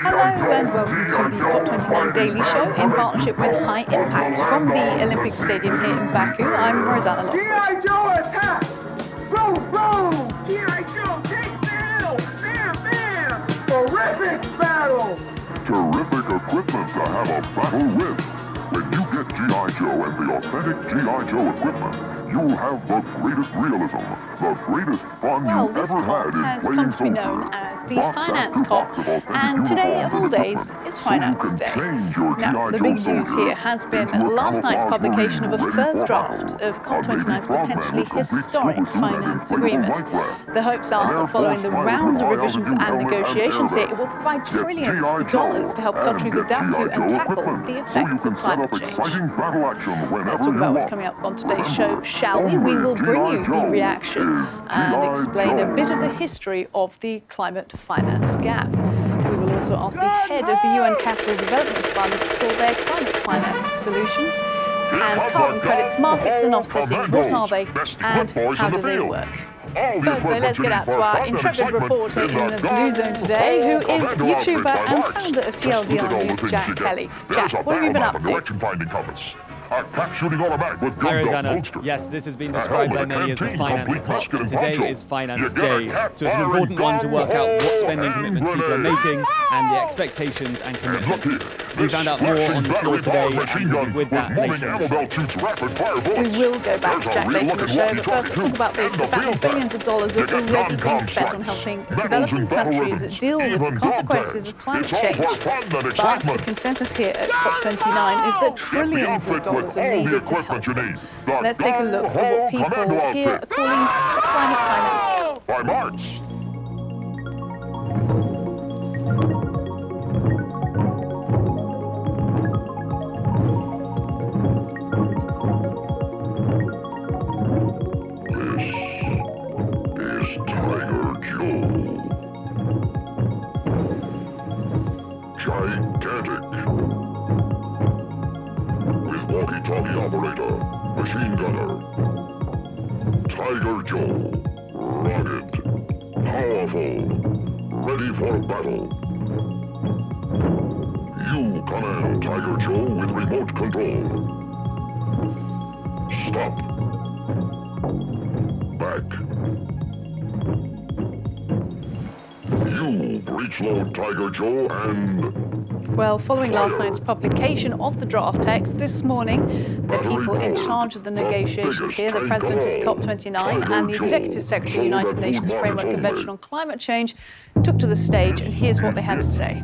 Hello and welcome to the COP29 Daily Show in partnership with High Impact. From the Olympic Stadium here in Baku, I'm Rosanna Lockwood. G.I. Joe attack! Go! G.I. Joe, take battle! Bam! Terrific battle! Terrific equipment to have a battle with. When you get G.I. Joe and the authentic G.I. Joe equipment, you'll have the greatest realism, the greatest fun you've this ever COP had has in come playing to be known as the Finance COP, and today of all days is Finance Day. Now, the big news here has been last night's publication of a first draft of COP29's potentially historic finance agreement. The hopes are that following the rounds of revisions and negotiations here, it will provide trillions of dollars to help countries adapt to and tackle the effects of climate change. Let's talk about what's coming up on today's show, shall we? We will bring you the reaction and explain a bit of the history of the climate finance gap. We will also ask the head of the UN Capital Development Fund for their climate finance solutions. And carbon credits, markets and offsetting, what are they and how do they work? First though, let's get out to our intrepid reporter in the Blue Zone today, who is YouTuber and founder of TLDR News, Jack Kelly. Jack, what have you been up to? Hi Rosanna. Yes, this has been described by many as the Finance COP. Today is Finance Day, so it's an important one to work out what spending commitments people are making and the expectations and commitments. We found out more on the floor today, and we'll be with that later in the show. We will go back to Jack later in the show, but first let's talk about this, the fact that billions of dollars have already been spent on helping developing countries deal with the consequences of climate change. But the consensus here at COP29 is that trillions of dollars are needed to help them. Let's take a look at what people here are calling the climate finance gap. By March. This is Tiger Joe. Gigantic. Walkie-talkie operator, machine gunner. Tiger Joe, rugged, powerful, ready for battle. You command Tiger Joe with remote control. Stop. Back. You breech-load Tiger Joe and... Well, following last night's publication of the draft text, this morning, the people in charge of the negotiations here, the president of COP29 and the executive secretary of the United Nations Framework Convention on Climate Change, took to the stage, and here's what they had to say.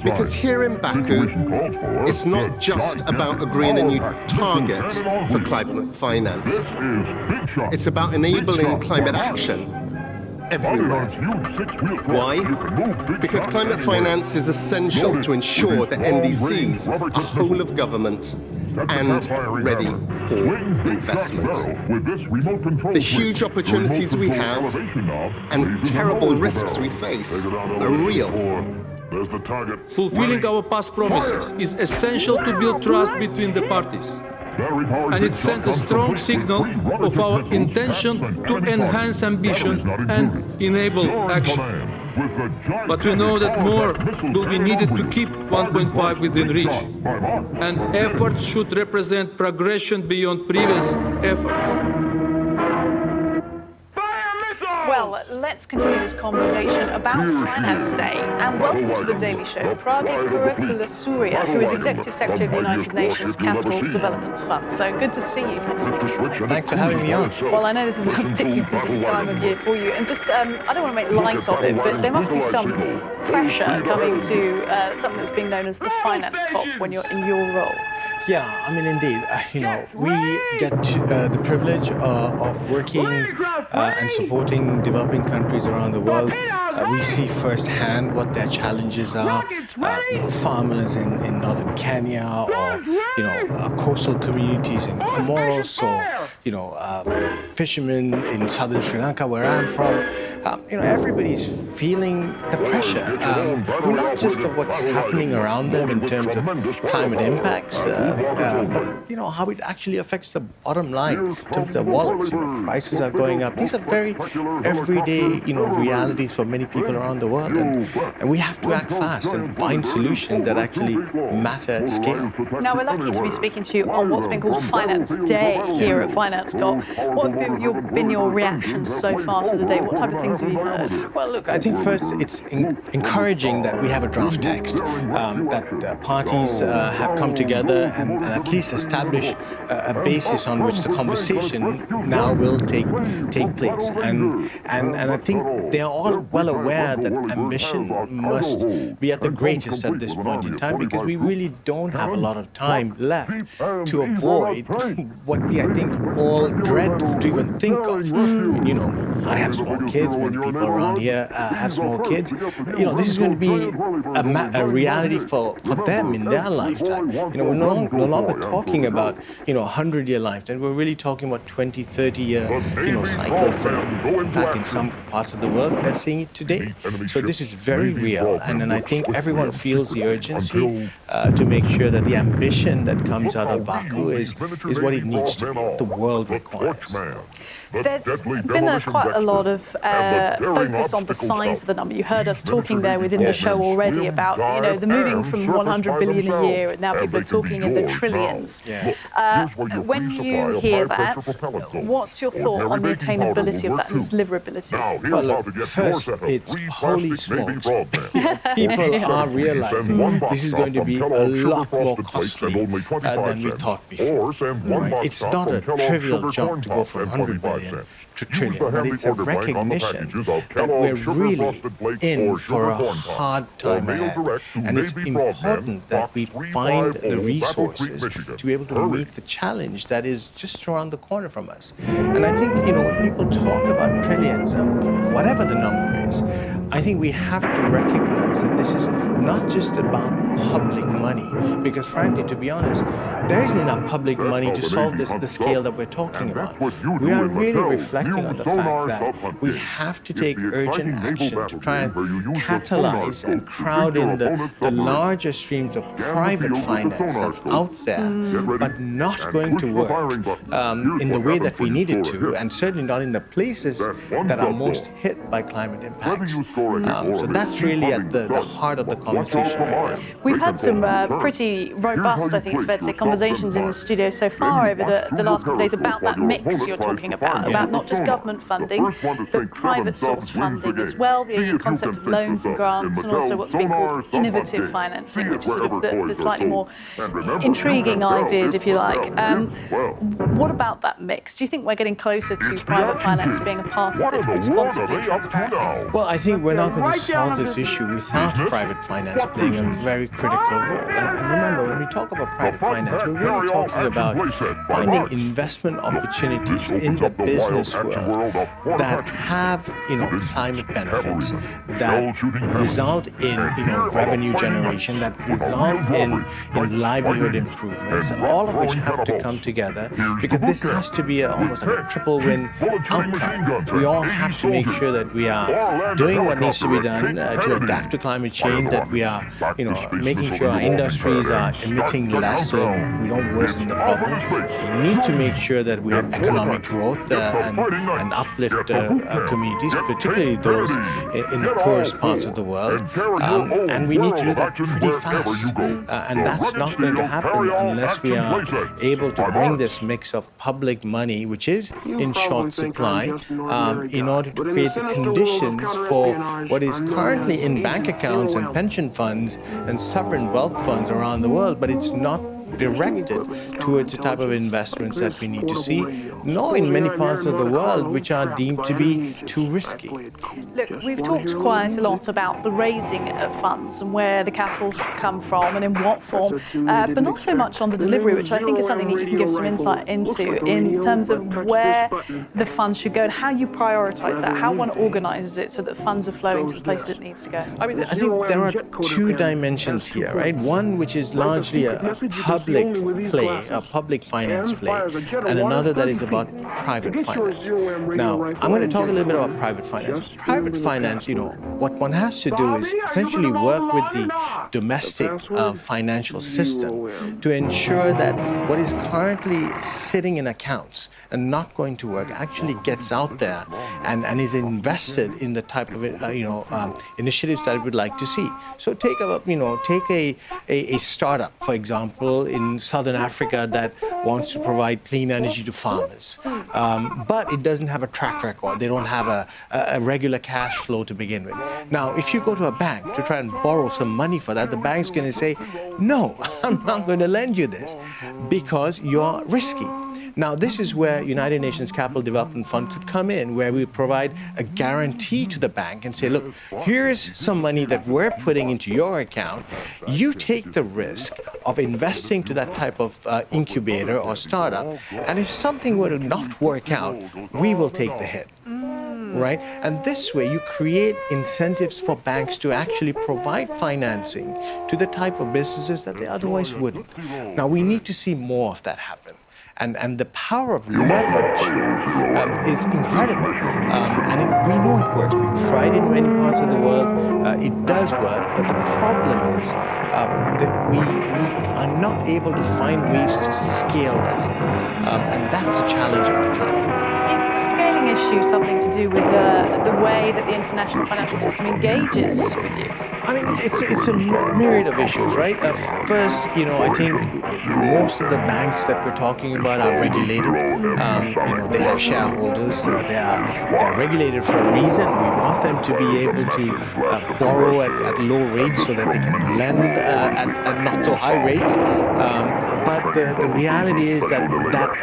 Because here in Baku, it's not just agreeing a new target for climate finance. It's about enabling climate action everywhere. Why? Because climate finance is essential to ensure that NDCs are whole of government and ready for investment. The huge opportunities we have and terrible risks we face are real. Fulfilling our past promises is essential to build trust between the parties. And it sends a strong signal of our intention to enhance ambition and enable action. But we know that more will be needed to keep 1.5 within reach. And efforts should represent progression beyond previous efforts. Well, let's continue this conversation about Finance Day, and welcome to the Daily Show, Pradeep Kurikulasuriya, who is Executive Secretary of the United Nations Capital Development Fund. So good to see you. Thanks for making time. Thanks for having me on. Well, I know this is a particularly busy time of year for you, and just, I don't want to make light of it, but there must be some pressure coming to something that's being known as the Finance COP when you're in your role. Yeah, I mean, indeed, we get the privilege of working and supporting developing countries around the world. We see firsthand what their challenges are. Farmers in northern Kenya, or coastal communities in Comoros, or fishermen in southern Sri Lanka, where I'm from. Everybody's feeling the pressure, not just of what's happening around them in terms of climate impacts, but how it actually affects the bottom line in terms of their wallets. Prices are going up. These are very everyday realities for many people around the world. And we have to act fast and find solutions that actually matter at scale. Now, we're lucky to be speaking to you on what's been called Finance Day here at Finance COP. What have been your reactions so far to the day? What type of things have you heard? Well, look, I think first it's encouraging that we have a draft text, that parties have come together and at least establish a basis on which the conversation now will take place. And I think they are all well aware that ambition must be at the greatest at this point in time, because we really don't have a lot of time left to avoid what we, I think, all dread to even think of. You know, I have small kids, many people around here have small kids. You know, this is going to be a reality for them in their lifetime. You know, we're no longer talking about, you know, 100-year lifetime. We're really talking about 20, 30-year, you know, cycles. And in fact, in some parts of the world, they're seeing it today. So this is very real, and I think everyone feels the urgency to make sure that the ambition that comes out of Baku is what it needs to be, the world requires. There's been quite a lot of focus on the size of the number. You heard us talking there within the show already about, you know, the moving from 100 billion a year, and now people are talking in the trillions. When you hear that, what's your thought on the attainability of that and deliverability? Well, look, first, it's holy smokes. People are realizing this is going to be a lot more costly than we thought before. Right? It's not a trivial jump to go from 100 billion to trillion, but it's a recognition that we're really in for a hard time ahead. And it's important that we find the resources to be able to meet the challenge that is just around the corner from us. And I think, you know, when people talk about trillions, whatever the number is, I think we have to recognize that this is not just about public money, because frankly, to be honest, there isn't enough public money to solve the scale that we're talking about. We are really reflecting on the fact that we have to take urgent action to try and catalyze and crowd in the larger streams of private finance that's out there, but not going to work in the way that we need it to, and certainly not in the places that are most hit by climate impacts. So that's really at the heart of the conversation right now. We've had some pretty robust, I think it's fair to say, conversations in the studio so far over the last couple of days about that mix you're talking about not just government funding, but private source funding as well, the concept of loans and grants, and also what's being called innovative financing, which is sort of the slightly more intriguing ideas, if you like. What about that mix? Do you think we're getting closer to private finance being a part of this responsibly and transparently? Well, I think we're not going to solve this issue without private finance playing a very critical role. And remember, when we talk about private finance, we're really talking about finding investment opportunities in the business world that have, you know, climate benefits, that result in, you know, revenue generation, that result in livelihood improvements, all of which have to come together, because this has to be almost like a triple win outcome. We all have to make sure that we are doing what needs to be done to adapt to climate change, that we are, you know, making sure our industries are emitting less so we don't worsen the problem. We need to make sure that we have economic growth and uplift communities, particularly those in the poorest parts of the world. And we need to do that pretty fast. And that's not going to happen unless we are able to bring this mix of public money, which is in short supply, in order to create the conditions for what is currently in bank accounts and pension funds and sovereign wealth funds around the world, but it's not directed towards the type of investments that we need to see, nor in many parts of the world which are deemed to be too risky. Look, we've talked quite a lot about the raising of funds and where the capital should come from and in what form, but not so much on the delivery, which I think is something that you can give some insight into in terms of where the funds should go and how you prioritise that, how one organises it so that funds are flowing to the places it needs to go. I mean, I think there are two dimensions here, right? One which is largely a hub public play, a public finance play, and another that is about private finance. Now, I'm going to talk a little bit about private finance. Private finance, what one has to do is essentially work with the domestic financial system to ensure that what is currently sitting in accounts and not going to work actually gets out there and is invested in the type of initiatives that we would like to see. So take a startup, for example, in Southern Africa that wants to provide clean energy to farmers, but it doesn't have a track record. They don't have a regular cash flow to begin with. Now, if you go to a bank to try and borrow some money for that, the bank's going to say, no, I'm not going to lend you this because you're risky. Now, this is where United Nations Capital Development Fund could come in, where we provide a guarantee to the bank and say, look, here's some money that we're putting into your account. You take the risk of investing to that type of incubator or startup, and if something were to not work out, we will take the hit. Right? And this way you create incentives for banks to actually provide financing to the type of businesses that they otherwise wouldn't. Now, we need to see more of that happen. And the power of leverage is incredible. We know it works. We've tried it in many parts of the world. It does work. But the problem is that we are not able to find ways to scale that up. And that's the challenge of the time. Is the scaling issue something to do with the way that the international financial system engages with you? I mean, it's a myriad of issues, right? First, I think most of the banks that we're talking about are regulated. They have shareholders. They are regulated for a reason. We want them to be able to borrow at low rates so that they can lend at not so high rates. But the reality is that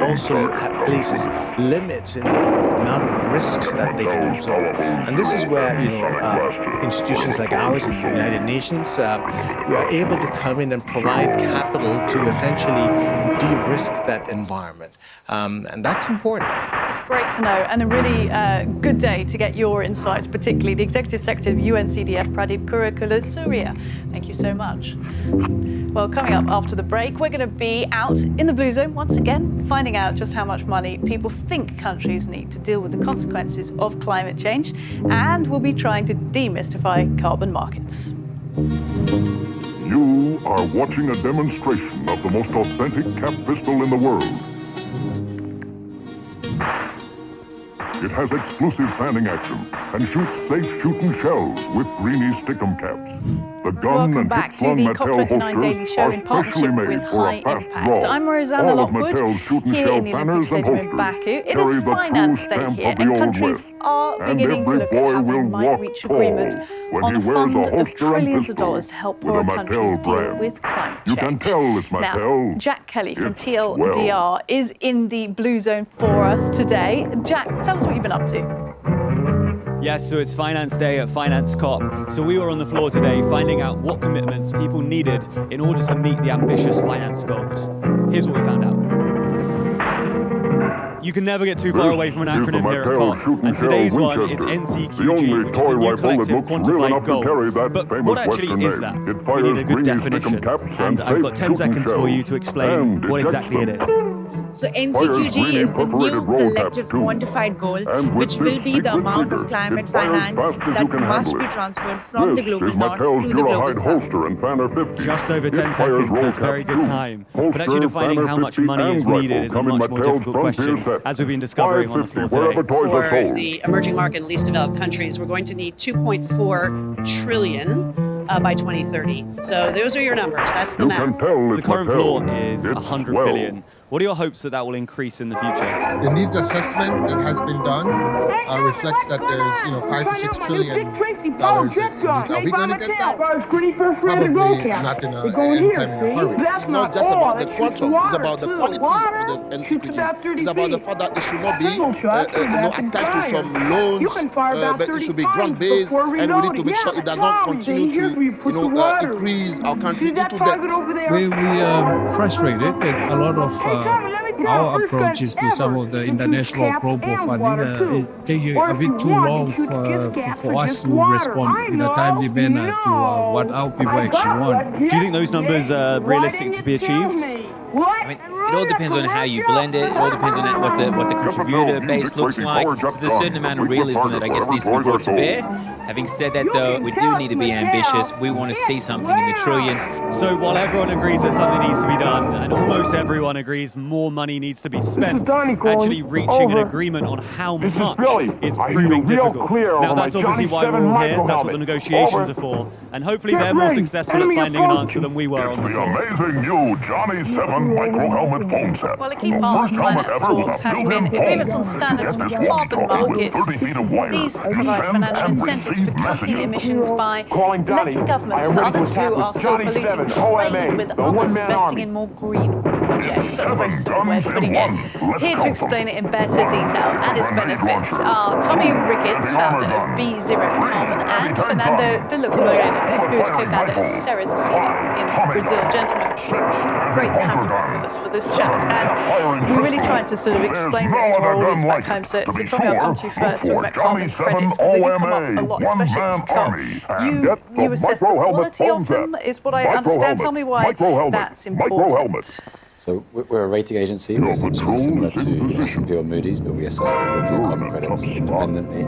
also places limits in the amount of risks that they can absorb. And this is where institutions like ours in the United Nations, we are able to come in and provide capital to essentially de-risk that environment. And that's important. It's great to know, and a really good day to get your insights, particularly the Executive Secretary of UNCDF, Pradeep Surya. Thank you so much. Well, coming up after the break, we're going to be out in the Blue Zone once again, finding out just how much money people think countries need to deal with the consequences of climate change, and we'll be trying to demystify carbon markets. You are watching a demonstration of the most authentic cap pistol in the world. It has exclusive fanning action and shoots safe shooting shells with greeny stickum caps. The gun Welcome and back to the COP29 Daily Show in partnership with High Impact. I'm Rosanna Lockwood, here in the Olympic Stadium in Baku. It is Finance Day here, and countries are beginning to look at how they might reach agreement on a fund of trillions of dollars to help poorer countries deal with climate change. Now, Jack Kelly from TLDR is in the Blue Zone for us today. Jack, tell us what you've been up to. Yes, so it's Finance Day at Finance COP. So we were on the floor today finding out what commitments people needed in order to meet the ambitious finance goals. Here's what we found out. You can never get too far away from an acronym here at COP, and today's one is NCQG, which is the New Collective Quantified Goal. But what actually is that? We need a good definition, and I've got 10 seconds for you to explain what exactly it is. So NCQG is the new collective quantified goal, which will be the amount of climate finance that must be transferred from the global north to the global south. Just over 10 seconds, that's very good time. But actually defining how much money is needed is a much more difficult question, as we've been discovering on the floor today. For the emerging market and least developed countries, we're going to need 2.4 trillion by 2030. So those are your numbers. That's the math. The current floor is 100 billion. What are your hopes that will increase in the future? The needs assessment that has been done reflects that there's, $5 to $6 trillion in needs. Are we going to get that? Probably not in any time in a hurry. It's not just about the quantum, it's about the quality of the NCQG. It's about the fact that it should not be attached to some loans, but it should be grant-based, and we need to make sure it does not continue to increase our country into debt. We are frustrated that a lot of our approach is to some of the international global funding. It takes a bit too long for us to respond in a timely manner to what our people actually want. Do you think those numbers are realistic to be achieved? I mean, it all depends on how you blend it. It all depends on what the contributor base looks like. So there's a certain amount of realism that I guess needs to be brought to bear. Having said that, though, we do need to be ambitious. We want to see something in the trillions. So while everyone agrees that something needs to be done, and almost everyone agrees more money needs to be spent, actually reaching an agreement on how much is proving difficult. Now, that's obviously why we're all here. That's what the negotiations are for. And hopefully they're more successful at finding an answer than we were on the floor. Amazing new Johnny 7 micro-helmet phone set. Well, a key part of finance talks has been agreements on standards for carbon markets. These provide financial incentives for cutting emissions by letting governments and others who are still polluting trade with others investing in more green projects. That's a very simple way of putting it. Here to explain it in better detail and its benefits are Tommy Ricketts, founder of B0 Carbon, and Fernando de Luca Moreno, who is co-founder of Ceres in Brazil. Gentlemen, great to have you both with us for this chat. And we're really trying to sort of explain this to our audience back home. So Tommy, I'll come to you first, talking about carbon credits, because they do come up a lot, especially at this COP. You assess the quality of them, is what I understand. Tell me why that's important. So we're a rating agency. We're essentially similar to S&P or Moody's, but we assess the quality of carbon credits independently,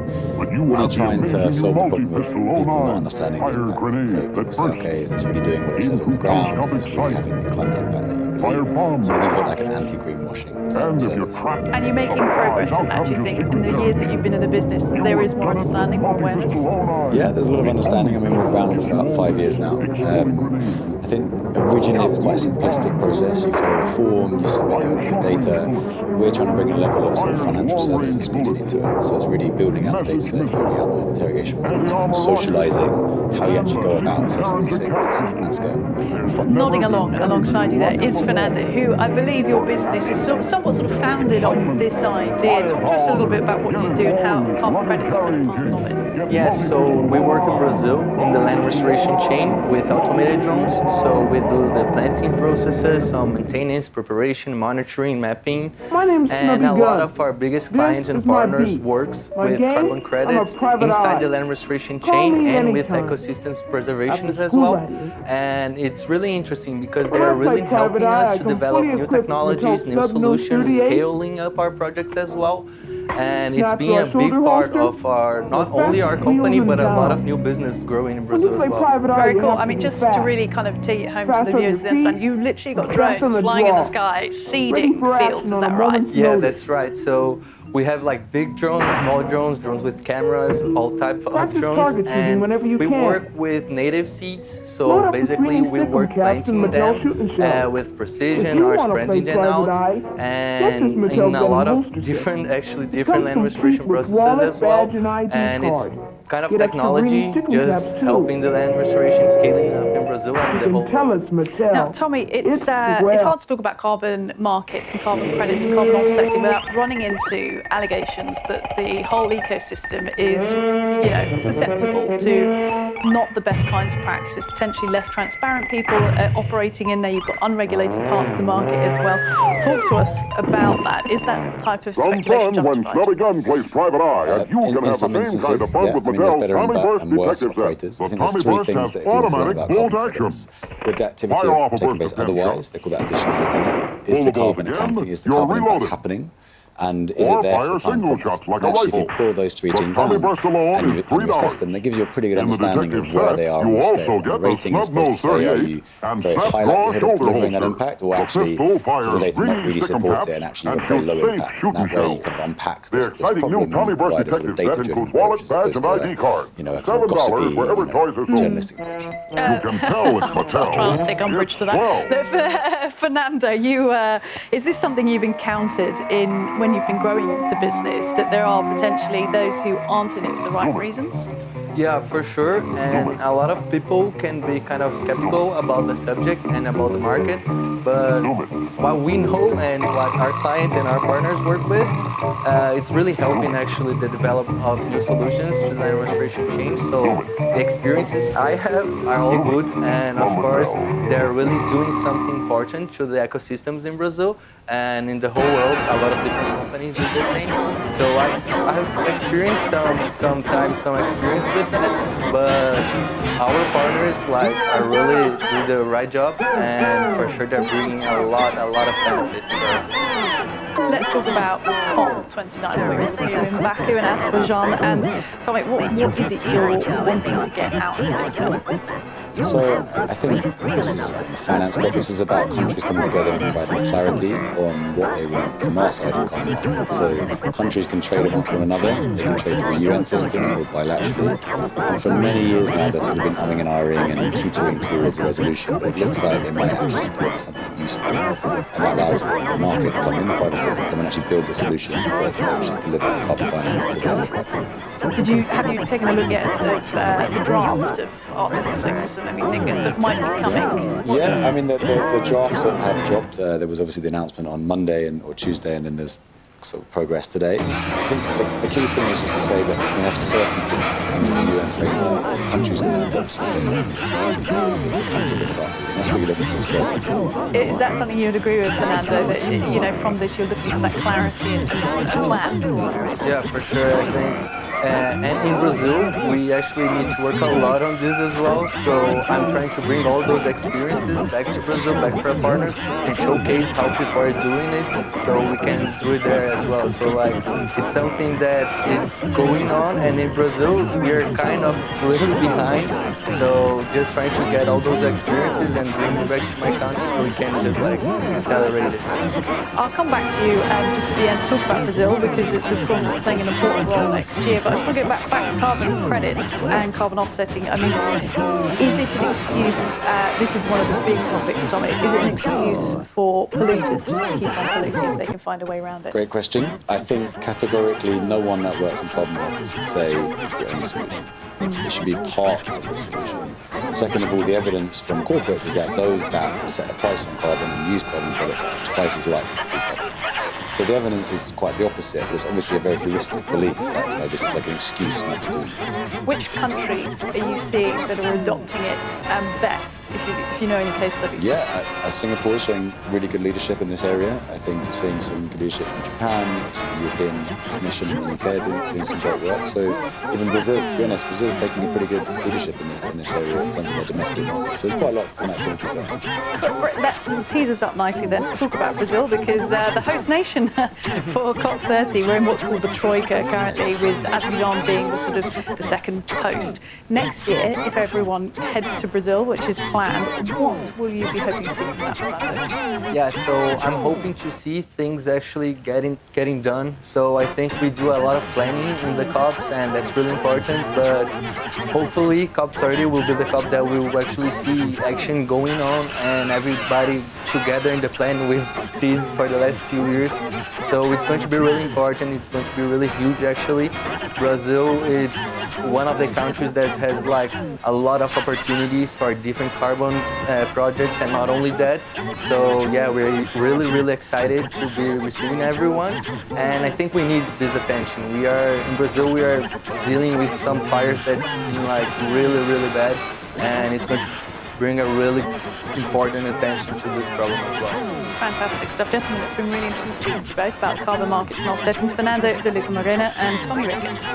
really trying to solve the problem of people not understanding the impact. So people say, okay, is this really doing what it says on the ground? Is this really having the climate impact that you believe? So we think of it like an anti-greenwashing type service. And you're making progress in that, do you think? In the years that you've been in the business, there is more understanding, more awareness? Yeah, there's a lot of understanding. I mean, we've around for about 5 years now. I think originally it was quite a simplistic process. You follow a form, you submit your data. We're trying to bring a level of sort of financial services scrutiny to it. So it's really building out the data set, building out the interrogation models, and socializing how you actually go about assessing these things at scale. Nodding alongside you there is Fernando, who I believe your business is somewhat sort of founded on this idea. Talk to us a little bit about what you do and how carbon credits have been a part of it. Yes, so we work in Brazil in the land restoration chain with automated drones. So we do the planting processes, some maintenance, preparation, monitoring, mapping. And a lot of our biggest clients and partners works with carbon credits inside the land restoration chain and with ecosystems preservations as well. And it's really interesting because they're really helping us to develop new technologies, new solutions, scaling up our projects as well. And it's been a big part of not only our company, but a lot of new business growing in Brazil as well. Very cool. I mean, just to really kind of take it home to the viewers, they understand, you literally got drones flying in the sky, seeding fields, is that right? Yeah, that's right. So we have like big drones, small drones, drones with cameras, all types of drones, and we work with native seeds. So basically, we work planting them with precision or spreading them out, and in a lot of different land restoration processes as well. And it's kind of technology just helping the land restoration scaling up in Brazil and the whole world. Now, Tommy, it's hard to talk about carbon markets and carbon credits and carbon offsetting without running into allegations that the whole ecosystem is, susceptible to not the best kinds of practices, potentially less transparent people operating in there. You've got unregulated parts of the market as well. Talk to us about that. Is that type of speculation justified? In some instances, yeah. I mean, there's better and worse operators. I think there's three things that if you want to learn about carbon credits, with the activity taking place otherwise, they call that additionality. Is the carbon accounting, is the carbon impact happening? And is it there for the time promised? And actually, if you pull those three things down and you assess them, that gives you a pretty good understanding of where they are on the scale. And the rating is supposed to say, are you very high likelihood of delivering that impact, or actually does the data not really support it and actually you've got very low impact? And that way you kind of unpack this problem and provide a sort of data-driven approach as opposed to a kind of gossipy, journalistic approach. I'll try not to take umbrage to that. Fernando, is this something you've encountered when you've been growing the business, that there are potentially those who aren't in it for the right reasons? Yeah, for sure. And a lot of people can be kind of skeptical about the subject and about the market. But what we know and what our clients and our partners work with, it's really helping actually the development of new solutions to the land restoration chain. So the experiences I have are all good, and of course they're really doing something important to the ecosystems in Brazil and in the whole world. A lot of different companies do the same. So I've experienced some experience with that, but our partners are really do the right job, and for sure they're bringing a lot of benefits to our ecosystems. Let's talk about COP29. We're here in Baku and Azerbaijan, and tell me, what is it you're wanting to get out of this event? So I think this is the finance COP. This is about countries coming together and providing clarity on what they want from our side in carbon markets. So countries can trade amongst one another. They can trade through a UN system or bilaterally. And for many years now, they've sort of been umming and ahhing and teetering towards a resolution. But it looks like they might actually deliver something useful. And that allows the market to come in, the private sector to come and actually build the solutions to actually deliver the carbon finance to the actual activities. Have you taken a look yet of the draft of Article 6 and anything that might be coming? Yeah, I mean, the drafts have dropped. There was obviously the announcement on Monday or Tuesday, and then there's sort of progress today. I think the key thing is just to say that we have certainty under the UN framework. The countries can then adopt some framework. The capital will start moving. That's what you're looking for, certainty. Is that something you'd agree with, Fernando, that from this you're looking for that clarity and plan? Yeah, for sure, I think. And in Brazil, we actually need to work a lot on this as well. So I'm trying to bring all those experiences back to Brazil, back to our partners, and showcase how people are doing it, so we can do it there as well. So it's something that it's going on, and in Brazil we're kind of really behind. So just trying to get all those experiences and bring them back to my country, so we can just accelerate it. I'll come back to you just at the end to talk about Brazil, because it's of course playing an important role next year. But I just want to get back to carbon credits and carbon offsetting. I mean, is it an excuse? This is one of the big topics, Tommy. Is it an excuse for polluters just to keep on polluting if they can find a way around it? Great question. I think categorically no one that works in carbon markets would say it's the only solution. It should be part of the solution. Second of all, the evidence from corporates is that those that set a price on carbon and use carbon credits are twice as likely to decarbonise. So the evidence is quite the opposite, but it's obviously a very heuristic belief that this is like an excuse not to do it. Which countries are you seeing that are adopting it best, if you know any case studies? Yeah, Singapore is showing really good leadership in this area. I think we're seeing some good leadership from Japan, obviously the European Commission and the UK doing some great work. So even Brazil, to be honest, Brazil is taking a pretty good leadership in this area in terms of their domestic market. So there's quite a lot of fun activity going on. That tees us up nicely then to talk about Brazil, because the host nation for COP30, we're in what's called the Troika currently, with Azerbaijan being the second host. Next year, if everyone heads to Brazil, which is planned, what will you be hoping to see from that, Fernando? Yeah, so I'm hoping to see things actually getting done. So I think we do a lot of planning in the COPs, and that's really important, but hopefully COP30 will be the COP that we will actually see action going on and everybody together in the plan we've did for the last few years. So it's going to be really important. It's going to be really huge, actually. Brazil, it's one of the countries that has a lot of opportunities for different carbon projects, and not only that. So yeah, we're really excited to be receiving everyone, and I think we need this attention. In Brazil, we are dealing with some fires that's been really bad, and it's going to bring a really important attention to this problem as well. Fantastic stuff, gentlemen. It's been really interesting speaking to you both about carbon markets and offsetting. Fernando de Luca Morena and Tommy Ricketts.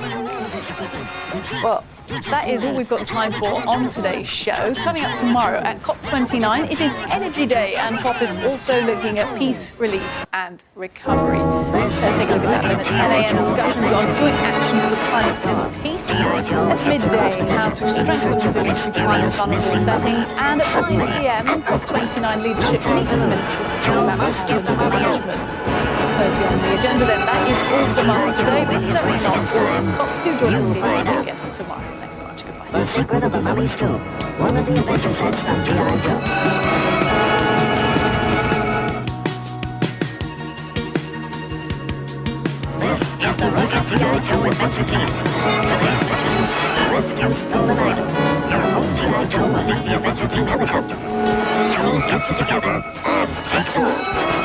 Well, that is all we've got time for on today's show. Coming up tomorrow at COP29, it is Energy Day, and COP is also looking at peace, relief and recovery. Let's take a look at that then at 10 a.m. Discussions on joint action for climate and peace. At midday, how to strengthen resilience to climate vulnerable settings. And at 9 p.m, COP29 leadership meets ministers to talk about sustainable development. 30 on the agenda then. That is all from us today, but certainly not all from COP. Do join us here again tomorrow. Thanks so much. Goodbye. The secret of a mummy stone, one of the inventions from G.I. Joe. The road of G.I. Joe adventure team. The rescue stolen item. Your own G.I. Joe will lead the adventure team to the cup. Now get together and take